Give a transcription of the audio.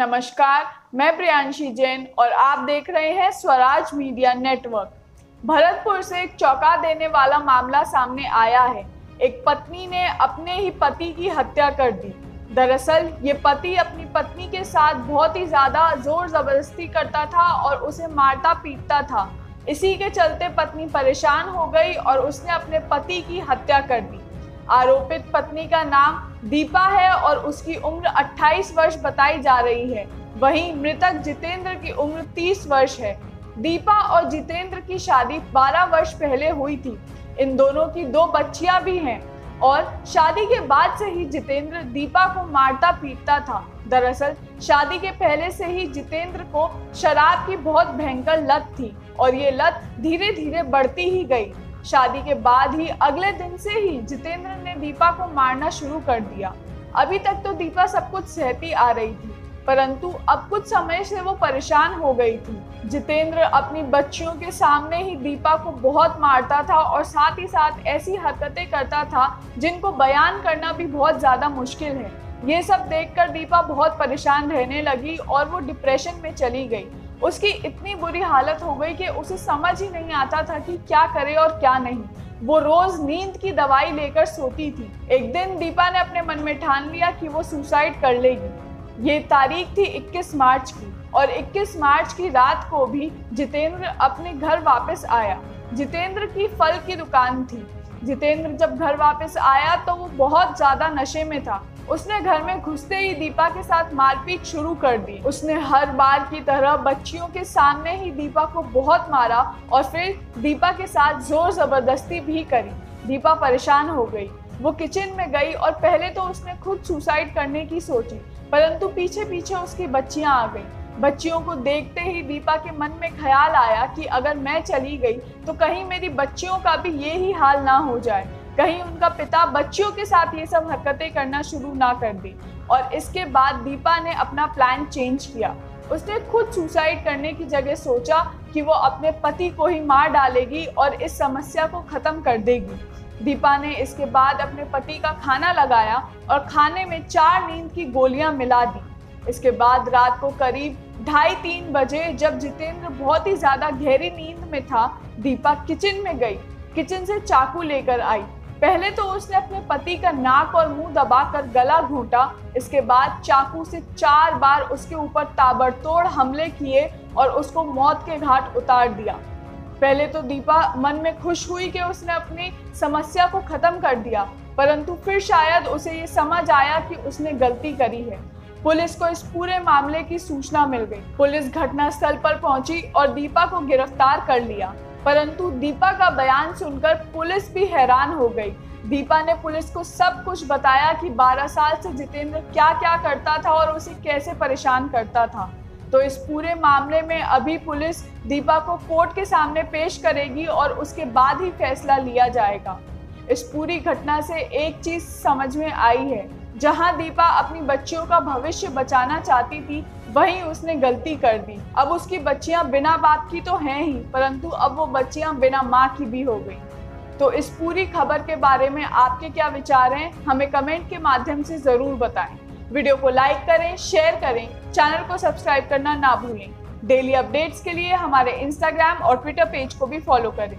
नमस्कार, मैं प्रियांशी जैन और आप देख रहे हैं स्वराज मीडिया नेटवर्क। भरतपुर से एक चौंका देने वाला मामला सामने आया है। एक पत्नी ने अपने ही पति की हत्या कर दी। दरअसल ये पति अपनी पत्नी के साथ बहुत ही ज्यादा जोर जबरदस्ती करता था और उसे मारता पीटता था। इसी के चलते पत्नी परेशान हो गई और उसने अपने पति की हत्या कर दी। आरोपित पत्नी का नाम दीपा है और उसकी उम्र 28 वर्ष बताई जा रही है। वहीं मृतक जितेंद्र की उम्र 30 वर्ष है। दीपा और जितेंद्र की शादी 12 वर्ष पहले हुई थी। इन दोनों की 2 बच्चियां भी हैं और शादी के बाद से ही जितेंद्र दीपा को मारता पीटता था। दरअसल शादी के पहले से ही जितेंद्र को शराब की बहुत भयंकर लत थी और ये लत धीरे धीरे बढ़ती ही गई। शादी के बाद ही अगले दिन से ही जितेंद्र ने दीपा को मारना शुरू कर दिया। अभी तक तो दीपा सब कुछ सहती आ रही थी, परंतु अब कुछ समय से वो परेशान हो गई थी। जितेंद्र अपनी बच्चियों के सामने ही दीपा को बहुत मारता था और साथ ही साथ ऐसी हरकतें करता था जिनको बयान करना भी बहुत ज्यादा मुश्किल है। ये सब देखकर दीपा बहुत परेशान रहने लगी और वो डिप्रेशन में चली गई। उसकी इतनी बुरी हालत हो गई कि उसे समझ ही नहीं आता था कि क्या करे और क्या नहीं। वो रोज नींद की दवाई लेकर सोती थी। एक दिन दीपा ने अपने मन में ठान लिया कि वो सुसाइड कर लेगी। ये तारीख थी 21 मार्च की और 21 मार्च की रात को भी जितेंद्र अपने घर वापस आया। जितेंद्र की फल की दुकान थी। जितेंद्र जब घर वापस आया तो वो बहुत ज्यादा नशे में था। उसने घर में घुसते ही दीपा के साथ मारपीट शुरू कर दी। उसने हर बार की तरह बच्चियों के सामने ही दीपा को बहुत मारा और फिर दीपा के साथ जोर जबरदस्ती भी करी। दीपा परेशान हो गई। वो किचन में गई और पहले तो उसने खुद सुसाइड करने की सोची, परंतु पीछे पीछे उसकी बच्चियां आ गई। बच्चियों को देखते ही दीपा के मन में ख्याल आया कि अगर मैं चली गई तो कहीं मेरी बच्चियों का भी ये ही हाल ना हो जाए, कहीं उनका पिता बच्चियों के साथ ये सब हरकतें करना शुरू ना कर दे। और इसके बाद दीपा ने अपना प्लान चेंज किया। उसने खुद सुसाइड करने की जगह सोचा कि वो अपने पति को ही मार डालेगी और इस समस्या को खत्म कर देगी। दीपा ने इसके बाद अपने पति का खाना लगाया और खाने में 4 नींद की गोलियां मिला दी। इसके बाद रात को करीब 2:30-3 बजे जब जितेंद्र बहुत ही ज्यादा गहरी नींद में था, दीपा किचन में गई। किचन से चाकू लेकर आई। पहले तो उसने अपने पति का नाक और मुंह दबाकर गला घोंटा। इसके बाद चाकू से 4 बार उसके ऊपर ताबड़तोड़ हमले किए और उसको मौत के घाट उतार दिया। पहले तो दीपा मन में खुश हुई कि उसने अपनी समस्या को खत्म कर दिया, परंतु फिर शायद उसे ये समझ आया कि उसने गलती करी है। पुलिस को इस पूरे मामले की सूचना मिल गई। पुलिस घटनास्थल पर पहुंची और दीपा को गिरफ्तार कर लिया, परंतु दीपा का बयान सुनकर पुलिस भी हैरान हो गई। दीपा ने पुलिस को सब कुछ बताया कि 12 साल से जितेंद्र क्या क्या करता था और उसे कैसे परेशान करता था। तो इस पूरे मामले में अभी पुलिस दीपा को कोर्ट के सामने पेश करेगी और उसके बाद ही फैसला लिया जाएगा। इस पूरी घटना से एक चीज समझ में आई है, जहां दीपा अपनी बच्चियों का भविष्य बचाना चाहती थी, वहीं उसने गलती कर दी। अब उसकी बच्चियां बिना बाप की तो हैं ही, परंतु अब वो बच्चियां बिना माँ की भी हो गई। तो इस पूरी खबर के बारे में आपके क्या विचार हैं, हमें कमेंट के माध्यम से जरूर बताएं। वीडियो को लाइक करें, शेयर करें, चैनल को सब्सक्राइब करना ना भूलें। डेली अपडेट्स के लिए हमारे इंस्टाग्राम और ट्विटर पेज को भी फॉलो करें।